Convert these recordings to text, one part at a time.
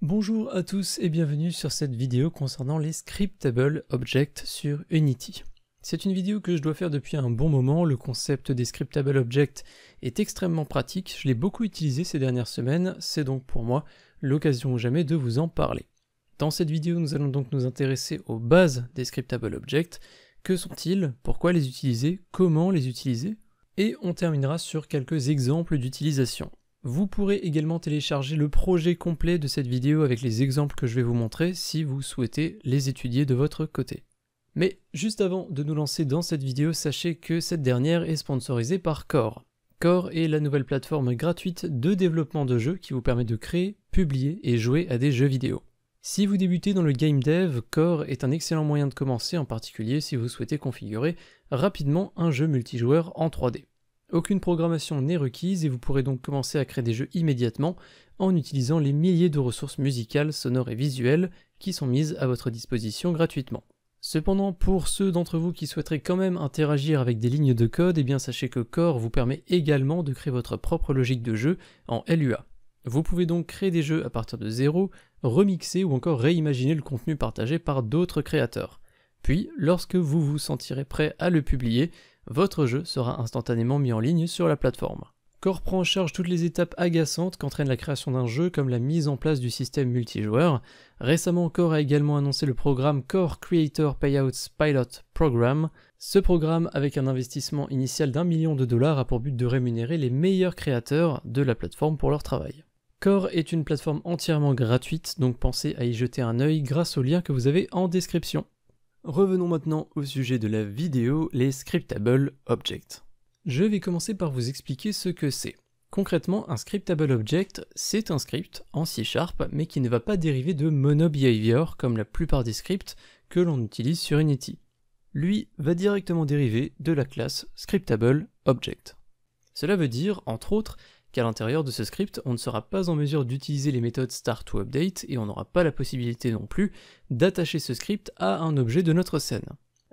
Bonjour à tous et bienvenue sur cette vidéo concernant les Scriptable Objects sur Unity. C'est une vidéo que je dois faire depuis un bon moment. Le concept des Scriptable Objects est extrêmement pratique, je l'ai beaucoup utilisé ces dernières semaines, c'est donc pour moi l'occasion ou jamais de vous en parler. Dans cette vidéo, nous allons donc nous intéresser aux bases des Scriptable Objects. Que sont-ils? Pourquoi les utiliser? Comment les utiliser? Et on terminera sur quelques exemples d'utilisation. Vous pourrez également télécharger le projet complet de cette vidéo avec les exemples que je vais vous montrer si vous souhaitez les étudier de votre côté. Mais juste avant de nous lancer dans cette vidéo, sachez que cette dernière est sponsorisée par Core. Core est la nouvelle plateforme gratuite de développement de jeux qui vous permet de créer, publier et jouer à des jeux vidéo. Si vous débutez dans le game dev, Core est un excellent moyen de commencer, en particulier si vous souhaitez configurer rapidement un jeu multijoueur en 3D. Aucune programmation n'est requise et vous pourrez donc commencer à créer des jeux immédiatement en utilisant les milliers de ressources musicales, sonores et visuelles qui sont mises à votre disposition gratuitement. Cependant, pour ceux d'entre vous qui souhaiteraient quand même interagir avec des lignes de code, eh bien sachez que Core vous permet également de créer votre propre logique de jeu en LUA. Vous pouvez donc créer des jeux à partir de zéro, remixer ou encore réimaginer le contenu partagé par d'autres créateurs. Puis, lorsque vous vous sentirez prêt à le publier, votre jeu sera instantanément mis en ligne sur la plateforme. Core prend en charge toutes les étapes agaçantes qu'entraîne la création d'un jeu, comme la mise en place du système multijoueur. Récemment, Core a également annoncé le programme Core Creator Payouts Pilot Program. Ce programme, avec un investissement initial d'1 million de dollars, a pour but de rémunérer les meilleurs créateurs de la plateforme pour leur travail. Core est une plateforme entièrement gratuite, donc pensez à y jeter un œil grâce au lien que vous avez en description. Revenons maintenant au sujet de la vidéo, les Scriptable Objects. Je vais commencer par vous expliquer ce que c'est. Concrètement, un Scriptable Object, c'est un script en C#, mais qui ne va pas dériver de MonoBehavior comme la plupart des scripts que l'on utilise sur Unity. Lui va directement dériver de la classe Scriptable Object. Cela veut dire, entre autres, qu'à l'intérieur de ce script, on ne sera pas en mesure d'utiliser les méthodes start ou update et on n'aura pas la possibilité non plus d'attacher ce script à un objet de notre scène.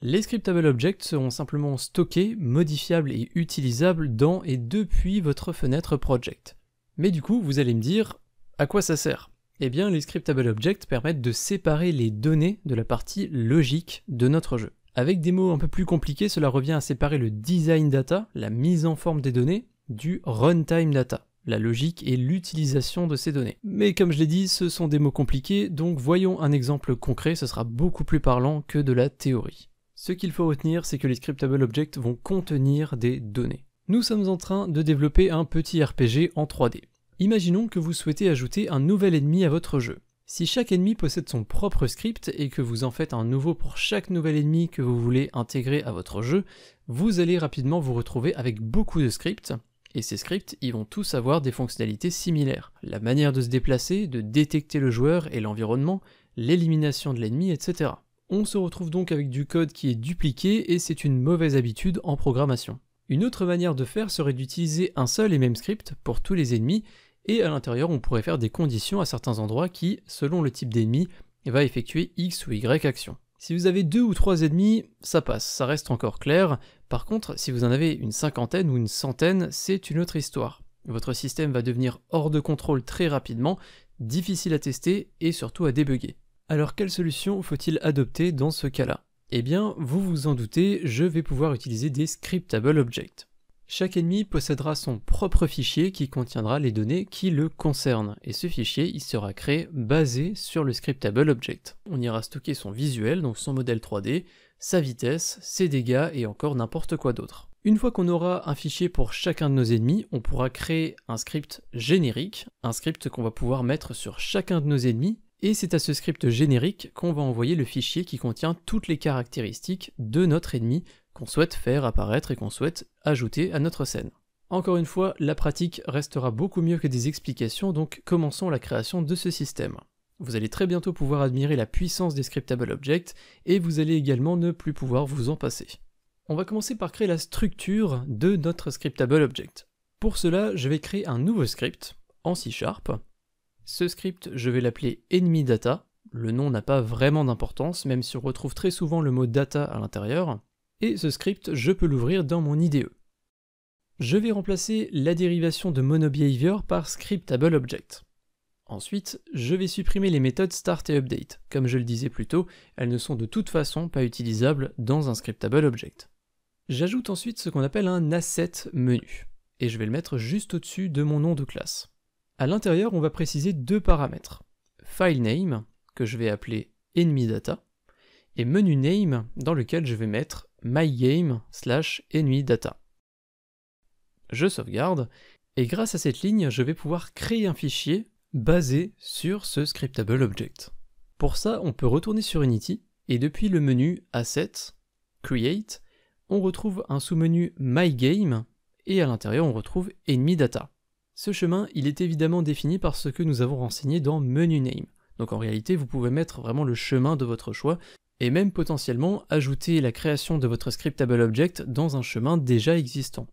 Les Scriptable Objects seront simplement stockés, modifiables et utilisables dans et depuis votre fenêtre Project. Mais du coup, vous allez me dire, à quoi ça sert? Eh bien, les Scriptable Objects permettent de séparer les données de la partie logique de notre jeu. Avec des mots un peu plus compliqués, cela revient à séparer le design data, la mise en forme des données, du runtime data, la logique et l'utilisation de ces données. Mais comme je l'ai dit, ce sont des mots compliqués, donc voyons un exemple concret, ce sera beaucoup plus parlant que de la théorie. Ce qu'il faut retenir, c'est que les Scriptable Objects vont contenir des données. Nous sommes en train de développer un petit RPG en 3D. Imaginons que vous souhaitez ajouter un nouvel ennemi à votre jeu. Si chaque ennemi possède son propre script et que vous en faites un nouveau pour chaque nouvel ennemi que vous voulez intégrer à votre jeu, vous allez rapidement vous retrouver avec beaucoup de scripts. Et ces scripts, ils vont tous avoir des fonctionnalités similaires. La manière de se déplacer, de détecter le joueur et l'environnement, l'élimination de l'ennemi, etc. On se retrouve donc avec du code qui est dupliqué et c'est une mauvaise habitude en programmation. Une autre manière de faire serait d'utiliser un seul et même script pour tous les ennemis et à l'intérieur on pourrait faire des conditions à certains endroits qui, selon le type d'ennemi, va effectuer X ou Y action. Si vous avez 2 ou 3 ennemis, ça passe, ça reste encore clair. Par contre, si vous en avez une cinquantaine ou une centaine, c'est une autre histoire. Votre système va devenir hors de contrôle très rapidement, difficile à tester et surtout à débugger. Alors quelle solution faut-il adopter dans ce cas-là? Eh bien, vous vous en doutez, je vais pouvoir utiliser des Scriptable Objects. Chaque ennemi possédera son propre fichier qui contiendra les données qui le concernent, et ce fichier il sera créé basé sur le Scriptable Object. On ira stocker son visuel, donc son modèle 3D, sa vitesse, ses dégâts et encore n'importe quoi d'autre. Une fois qu'on aura un fichier pour chacun de nos ennemis, on pourra créer un script générique, un script qu'on va pouvoir mettre sur chacun de nos ennemis, et c'est à ce script générique qu'on va envoyer le fichier qui contient toutes les caractéristiques de notre ennemi qu'on souhaite faire apparaître et qu'on souhaite ajouter à notre scène. Encore une fois, la pratique restera beaucoup mieux que des explications, donc commençons la création de ce système. Vous allez très bientôt pouvoir admirer la puissance des Scriptable Objects, et vous allez également ne plus pouvoir vous en passer. On va commencer par créer la structure de notre Scriptable Object. Pour cela, je vais créer un nouveau script en C#. Ce script, je vais l'appeler EnemyData. Le nom n'a pas vraiment d'importance, même si on retrouve très souvent le mot data à l'intérieur. Et ce script, je peux l'ouvrir dans mon IDE. Je vais remplacer la dérivation de MonoBehavior par Scriptable Object. Ensuite, je vais supprimer les méthodes start et update. Comme je le disais plus tôt, elles ne sont de toute façon pas utilisables dans un scriptable object. J'ajoute ensuite ce qu'on appelle un asset menu, et je vais le mettre juste au-dessus de mon nom de classe. À l'intérieur, on va préciser deux paramètres. File name, que je vais appeler enemy-data, et menu name, dans lequel je vais mettre mygame/enemy-data. Je sauvegarde, et grâce à cette ligne, je vais pouvoir créer un fichier basé sur ce scriptable object. Pour ça, on peut retourner sur Unity, et depuis le menu Asset, Create, on retrouve un sous-menu mygame, et à l'intérieur on retrouve enemy-data. Ce chemin, il est évidemment défini par ce que nous avons renseigné dans menu name. Donc en réalité, vous pouvez mettre vraiment le chemin de votre choix, et même potentiellement ajouter la création de votre scriptable object dans un chemin déjà existant.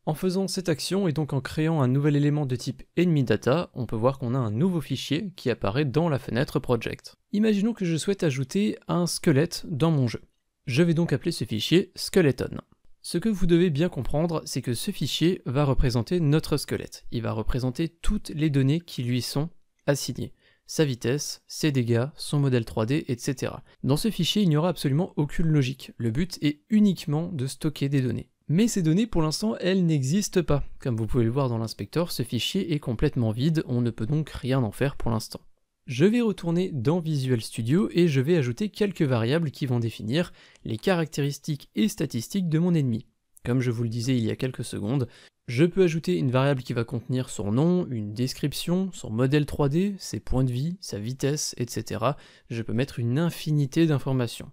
En faisant cette action et donc en créant un nouvel élément de type enemy-data, on peut voir qu'on a un nouveau fichier qui apparaît dans la fenêtre project. Imaginons que je souhaite ajouter un squelette dans mon jeu. Je vais donc appeler ce fichier skeleton. Ce que vous devez bien comprendre, c'est que ce fichier va représenter notre squelette. Il va représenter toutes les données qui lui sont assignées. Sa vitesse, ses dégâts, son modèle 3D, etc. Dans ce fichier, il n'y aura absolument aucune logique. Le but est uniquement de stocker des données. Mais ces données, pour l'instant, elles n'existent pas. Comme vous pouvez le voir dans l'inspecteur, ce fichier est complètement vide, on ne peut donc rien en faire pour l'instant. Je vais retourner dans Visual Studio et je vais ajouter quelques variables qui vont définir les caractéristiques et statistiques de mon ennemi. Comme je vous le disais il y a quelques secondes, je peux ajouter une variable qui va contenir son nom, une description, son modèle 3D, ses points de vie, sa vitesse, etc. Je peux mettre une infinité d'informations.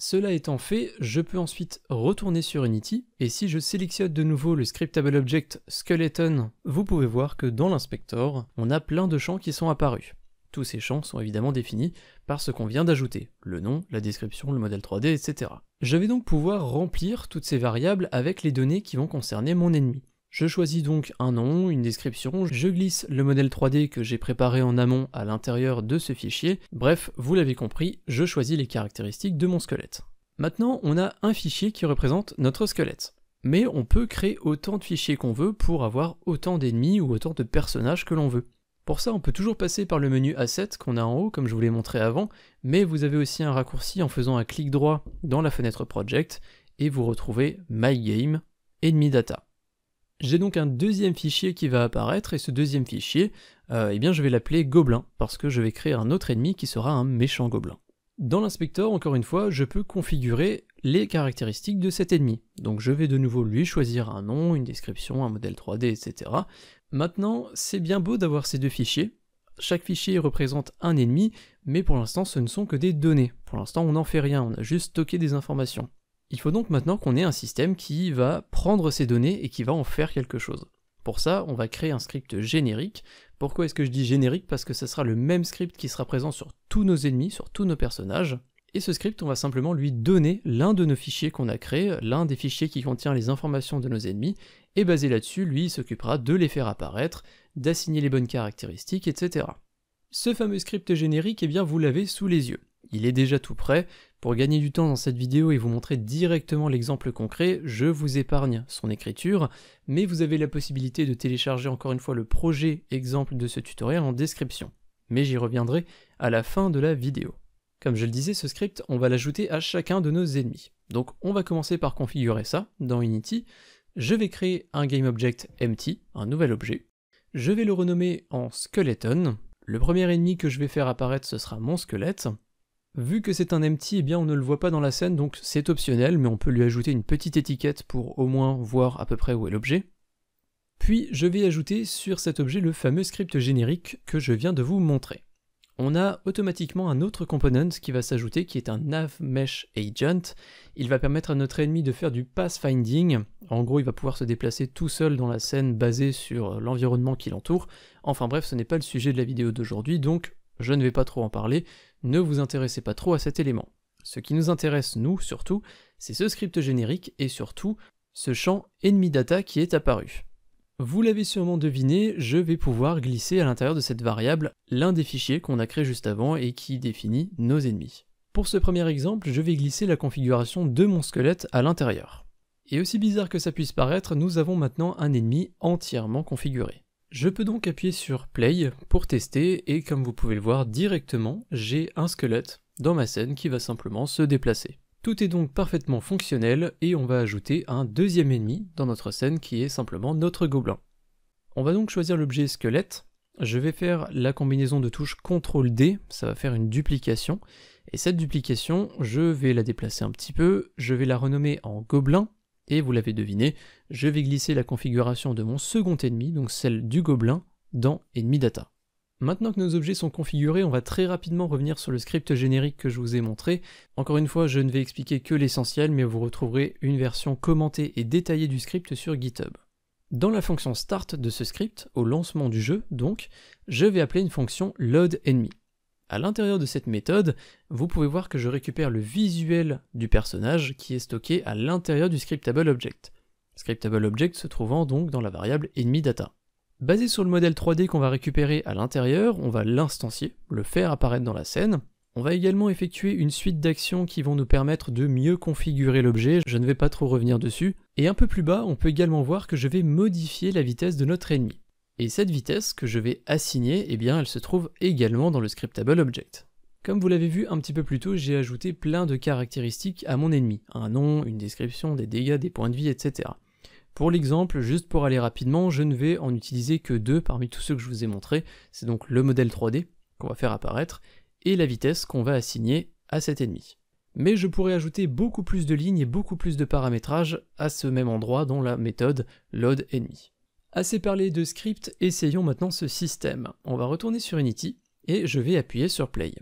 Cela étant fait, je peux ensuite retourner sur Unity, et si je sélectionne de nouveau le scriptable object skeleton, vous pouvez voir que dans l'inspector, on a plein de champs qui sont apparus. Tous ces champs sont évidemment définis par ce qu'on vient d'ajouter, le nom, la description, le modèle 3D, etc. Je vais donc pouvoir remplir toutes ces variables avec les données qui vont concerner mon ennemi. Je choisis donc un nom, une description, je glisse le modèle 3D que j'ai préparé en amont à l'intérieur de ce fichier, bref, vous l'avez compris, je choisis les caractéristiques de mon squelette. Maintenant, on a un fichier qui représente notre squelette. Mais on peut créer autant de fichiers qu'on veut pour avoir autant d'ennemis ou autant de personnages que l'on veut. Pour ça, on peut toujours passer par le menu Asset qu'on a en haut, comme je vous l'ai montré avant, mais vous avez aussi un raccourci en faisant un clic droit dans la fenêtre Project, et vous retrouvez mygame, enemy-data. J'ai donc un deuxième fichier qui va apparaître, et ce deuxième fichier, eh bien je vais l'appeler Gobelin, parce que je vais créer un autre ennemi qui sera un méchant gobelin. Dans l'inspecteur, encore une fois, je peux configurer les caractéristiques de cet ennemi. Donc je vais de nouveau lui choisir un nom, une description, un modèle 3D, etc. Maintenant, c'est bien beau d'avoir ces deux fichiers. Chaque fichier représente un ennemi, mais pour l'instant ce ne sont que des données. Pour l'instant on n'en fait rien, on a juste stocké des informations. Il faut donc maintenant qu'on ait un système qui va prendre ces données et qui va en faire quelque chose. Pour ça, on va créer un script générique. Pourquoi est-ce que je dis générique? Parce que ça sera le même script qui sera présent sur tous nos ennemis, sur tous nos personnages. Et ce script, on va simplement lui donner l'un de nos fichiers qu'on a créé, l'un des fichiers qui contient les informations de nos ennemis, et basé là-dessus, lui, il s'occupera de les faire apparaître, d'assigner les bonnes caractéristiques, etc. Ce fameux script générique, eh bien, vous l'avez sous les yeux. Il est déjà tout prêt. Pour gagner du temps dans cette vidéo et vous montrer directement l'exemple concret, je vous épargne son écriture, mais vous avez la possibilité de télécharger encore une fois le projet exemple de ce tutoriel en description. Mais j'y reviendrai à la fin de la vidéo. Comme je le disais, ce script, on va l'ajouter à chacun de nos ennemis. Donc on va commencer par configurer ça dans Unity. Je vais créer un GameObject empty, un nouvel objet. Je vais le renommer en skeleton. Le premier ennemi que je vais faire apparaître, ce sera mon squelette. Vu que c'est un empty, eh bien on ne le voit pas dans la scène, donc c'est optionnel, mais on peut lui ajouter une petite étiquette pour au moins voir à peu près où est l'objet. Puis je vais ajouter sur cet objet le fameux script générique que je viens de vous montrer. On a automatiquement un autre component qui va s'ajouter, qui est un NavMeshAgent. Il va permettre à notre ennemi de faire du pathfinding. En gros, il va pouvoir se déplacer tout seul dans la scène basée sur l'environnement qui l'entoure. Enfin bref, ce n'est pas le sujet de la vidéo d'aujourd'hui, donc je ne vais pas trop en parler. Ne vous intéressez pas trop à cet élément. Ce qui nous intéresse, nous, surtout, c'est ce script générique et surtout ce champ enemy-data qui est apparu. Vous l'avez sûrement deviné, je vais pouvoir glisser à l'intérieur de cette variable l'un des fichiers qu'on a créé juste avant et qui définit nos ennemis. Pour ce premier exemple, je vais glisser la configuration de mon squelette à l'intérieur. Et aussi bizarre que ça puisse paraître, nous avons maintenant un ennemi entièrement configuré. Je peux donc appuyer sur Play pour tester et comme vous pouvez le voir directement, j'ai un squelette dans ma scène qui va simplement se déplacer. Tout est donc parfaitement fonctionnel et on va ajouter un deuxième ennemi dans notre scène qui est simplement notre gobelin. On va donc choisir l'objet squelette. Je vais faire la combinaison de touches CTRL-D, ça va faire une duplication. Et cette duplication, je vais la déplacer un petit peu, je vais la renommer en gobelin. Et vous l'avez deviné, je vais glisser la configuration de mon second ennemi, donc celle du gobelin, dans Enemy Data. Maintenant que nos objets sont configurés, on va très rapidement revenir sur le script générique que je vous ai montré. Encore une fois, je ne vais expliquer que l'essentiel, mais vous retrouverez une version commentée et détaillée du script sur GitHub. Dans la fonction start de ce script, au lancement du jeu, donc, je vais appeler une fonction loadEnemy. À l'intérieur de cette méthode, vous pouvez voir que je récupère le visuel du personnage qui est stocké à l'intérieur du scriptable object. Scriptable object se trouvant donc dans la variable enemy_data. Basé sur le modèle 3D qu'on va récupérer à l'intérieur, on va l'instancier, le faire apparaître dans la scène. On va également effectuer une suite d'actions qui vont nous permettre de mieux configurer l'objet, je ne vais pas trop revenir dessus. Et un peu plus bas, on peut également voir que je vais modifier la vitesse de notre ennemi. Et cette vitesse que je vais assigner, eh bien, elle se trouve également dans le scriptable object. Comme vous l'avez vu un petit peu plus tôt, j'ai ajouté plein de caractéristiques à mon ennemi. Un nom, une description, des dégâts, des points de vie, etc. Pour l'exemple, juste pour aller rapidement, je ne vais en utiliser que deux parmi tous ceux que je vous ai montrés. C'est donc le modèle 3D qu'on va faire apparaître et la vitesse qu'on va assigner à cet ennemi. Mais je pourrais ajouter beaucoup plus de lignes et beaucoup plus de paramétrage à ce même endroit dans la méthode loadEnemy. Assez parlé de script, essayons maintenant ce système. On va retourner sur Unity et je vais appuyer sur Play.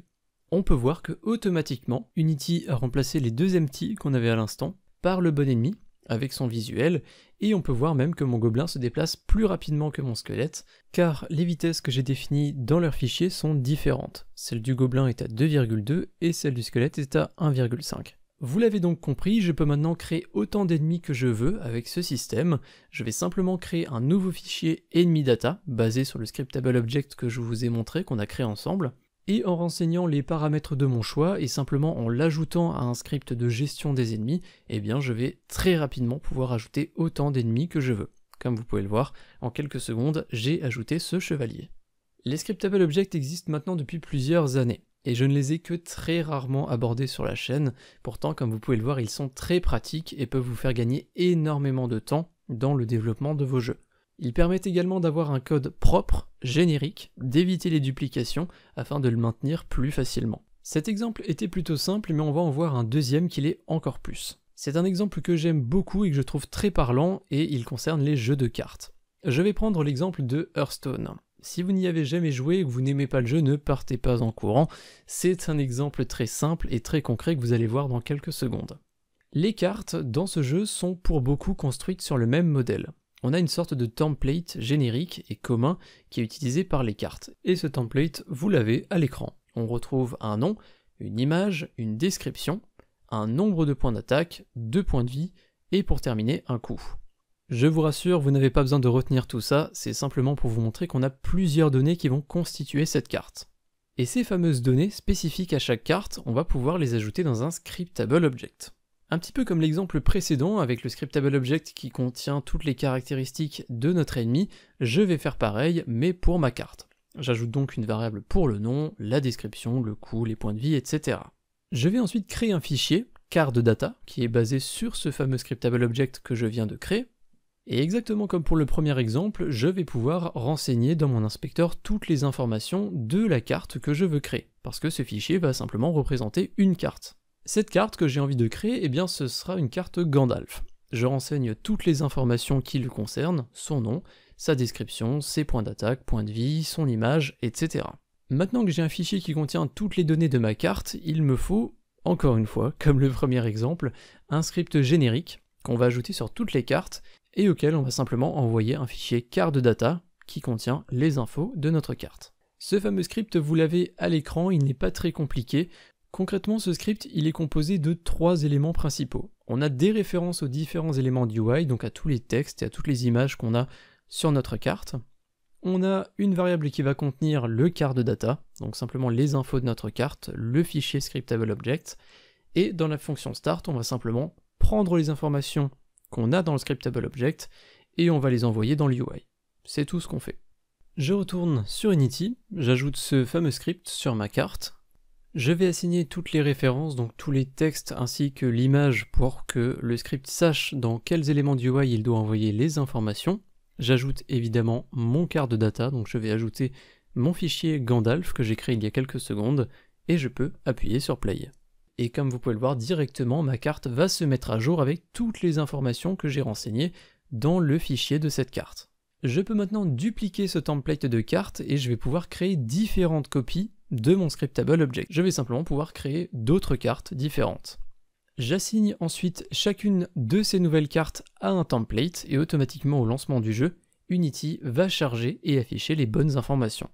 On peut voir que automatiquement, Unity a remplacé les deux empty qu'on avait à l'instant par le bon ennemi avec son visuel, et on peut voir même que mon gobelin se déplace plus rapidement que mon squelette, car les vitesses que j'ai définies dans leur fichier sont différentes. Celle du gobelin est à 2,2 et celle du squelette est à 1,5. Vous l'avez donc compris, je peux maintenant créer autant d'ennemis que je veux avec ce système. Je vais simplement créer un nouveau fichier enemy_data, basé sur le scriptable object que je vous ai montré, qu'on a créé ensemble, et en renseignant les paramètres de mon choix et simplement en l'ajoutant à un script de gestion des ennemis, eh bien je vais très rapidement pouvoir ajouter autant d'ennemis que je veux. Comme vous pouvez le voir, en quelques secondes, j'ai ajouté ce chevalier. Les scriptable objects existent maintenant depuis plusieurs années, et je ne les ai que très rarement abordés sur la chaîne. Pourtant, comme vous pouvez le voir, ils sont très pratiques et peuvent vous faire gagner énormément de temps dans le développement de vos jeux. Ils permettent également d'avoir un code propre, générique, d'éviter les duplications afin de le maintenir plus facilement. Cet exemple était plutôt simple, mais on va en voir un deuxième qui l'est encore plus. C'est un exemple que j'aime beaucoup et que je trouve très parlant, et il concerne les jeux de cartes. Je vais prendre l'exemple de Hearthstone. Si vous n'y avez jamais joué et que vous n'aimez pas le jeu, ne partez pas en courant, c'est un exemple très simple et très concret que vous allez voir dans quelques secondes. Les cartes dans ce jeu sont pour beaucoup construites sur le même modèle. On a une sorte de template générique et commun qui est utilisé par les cartes. Et ce template, vous l'avez à l'écran. On retrouve un nom, une image, une description, un nombre de points d'attaque, 2 points de vie, et pour terminer, un coup. Je vous rassure, vous n'avez pas besoin de retenir tout ça, c'est simplement pour vous montrer qu'on a plusieurs données qui vont constituer cette carte. Et ces fameuses données spécifiques à chaque carte, on va pouvoir les ajouter dans un scriptable object. Un petit peu comme l'exemple précédent avec le scriptable object qui contient toutes les caractéristiques de notre ennemi, je vais faire pareil mais pour ma carte. J'ajoute donc une variable pour le nom, la description, le coût, les points de vie, etc. Je vais ensuite créer un fichier, card_data, qui est basé sur ce fameux scriptable object que je viens de créer. Et exactement comme pour le premier exemple, je vais pouvoir renseigner dans mon inspecteur toutes les informations de la carte que je veux créer, parce que ce fichier va simplement représenter une carte. Cette carte que j'ai envie de créer, eh bien ce sera une carte Gandalf. Je renseigne toutes les informations qui le concernent, son nom, sa description, ses points d'attaque, points de vie, son image, etc. Maintenant que j'ai un fichier qui contient toutes les données de ma carte, il me faut, encore une fois, comme le premier exemple, un script générique qu'on va ajouter sur toutes les cartes et auquel on va simplement envoyer un fichier card_data qui contient les infos de notre carte. Ce fameux script, vous l'avez à l'écran, il n'est pas très compliqué. Concrètement, ce script, il est composé de 3 éléments principaux. On a des références aux différents éléments du UI, donc à tous les textes et à toutes les images qu'on a sur notre carte. On a une variable qui va contenir le card_data, donc simplement les infos de notre carte, le fichier scriptable object, et dans la fonction start, on va simplement prendre les informations qu'on a dans le scriptable object, et on va les envoyer dans l'UI. C'est tout ce qu'on fait. Je retourne sur Unity, j'ajoute ce fameux script sur ma carte. Je vais assigner toutes les références, donc tous les textes ainsi que l'image pour que le script sache dans quels éléments du UI il doit envoyer les informations. J'ajoute évidemment mon quart de data, donc je vais ajouter mon fichier Gandalf que j'ai créé il y a quelques secondes et je peux appuyer sur Play. Et comme vous pouvez le voir directement, ma carte va se mettre à jour avec toutes les informations que j'ai renseignées dans le fichier de cette carte. Je peux maintenant dupliquer ce template de carte et je vais pouvoir créer différentes copies de mon scriptable object. Je vais simplement pouvoir créer d'autres cartes différentes. J'assigne ensuite chacune de ces nouvelles cartes à un template et automatiquement au lancement du jeu, Unity va charger et afficher les bonnes informations.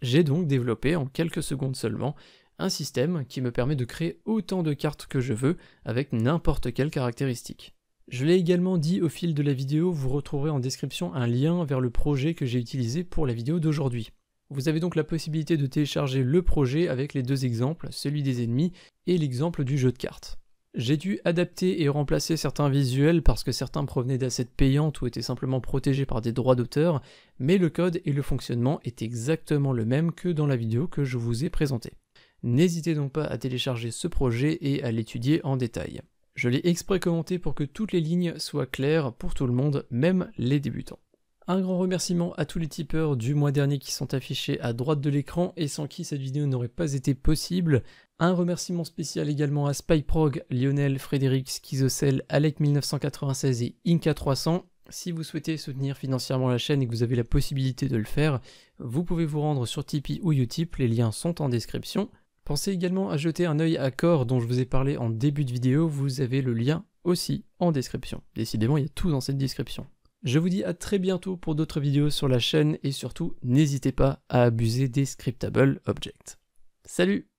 J'ai donc développé en quelques secondes seulement un système qui me permet de créer autant de cartes que je veux avec n'importe quelle caractéristique. Je l'ai également dit au fil de la vidéo, vous retrouverez en description un lien vers le projet que j'ai utilisé pour la vidéo d'aujourd'hui. Vous avez donc la possibilité de télécharger le projet avec les deux exemples, celui des ennemis et l'exemple du jeu de cartes. J'ai dû adapter et remplacer certains visuels parce que certains provenaient d'assets payantes ou étaient simplement protégés par des droits d'auteur, mais le code et le fonctionnement est exactement le même que dans la vidéo que je vous ai présentée. N'hésitez donc pas à télécharger ce projet et à l'étudier en détail. Je l'ai exprès commenté pour que toutes les lignes soient claires pour tout le monde, même les débutants. Un grand remerciement à tous les tipeurs du mois dernier qui sont affichés à droite de l'écran et sans qui cette vidéo n'aurait pas été possible. Un remerciement spécial également à Spyprog, Lionel, Frédéric, Schizocell, Alec1996 et Inca300. Si vous souhaitez soutenir financièrement la chaîne et que vous avez la possibilité de le faire, vous pouvez vous rendre sur Tipeee ou Utip, les liens sont en description. Pensez également à jeter un œil à Core dont je vous ai parlé en début de vidéo, vous avez le lien aussi en description. Décidément, il y a tout dans cette description. Je vous dis à très bientôt pour d'autres vidéos sur la chaîne et surtout, n'hésitez pas à abuser des scriptable objects. Salut!